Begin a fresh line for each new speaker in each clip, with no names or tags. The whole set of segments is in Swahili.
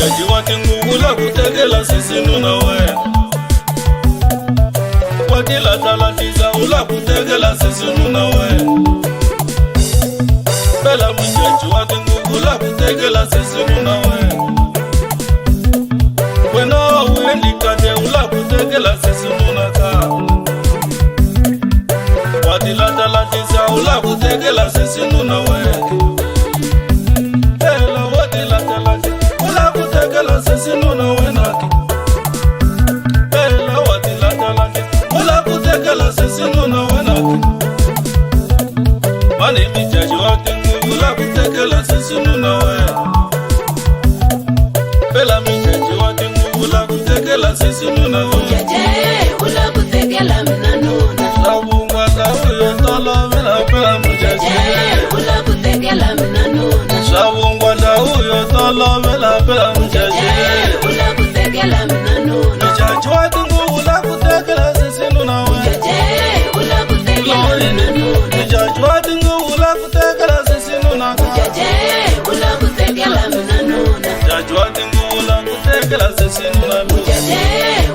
mujaji wati ngugula kutegela sisi nuna we wadila talatiza ula kutegela sisi nuna we bela mujaji wati ngugula kutegela sisi nuna we weno wendi kade ula kutegela sisi nuna ka wadila talatiza ula kutegela sisi nuna we Sesino wenaki Bella watila talaki Ula kutekela sesino wenaki Mani mijaji wakingu Ula kutekela sesino we Bella mijaji wakingu Ula kutekela sesino we
Mujaje ula kutekela minanuna
Sabungwa dawo tolo mena bella mujaje
ula kutekela minanuna
Sabungwa dawo tolo mena bella mujaje
ula kutekela minanuna
Mujaji wakingu Ula kutekela sesino we
Mujaje ula kutekela minanuna
Mujaji wakingu Ula kutekela sesino we
Mujaje ula kutekela minanuna
Mujaji wakingu Ula kutekela sesino we
Mujaje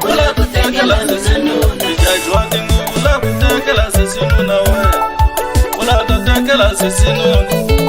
ula kutekela minanuna
Mujaji wakingu Ula kutekela sesino we Ula kutekela sesino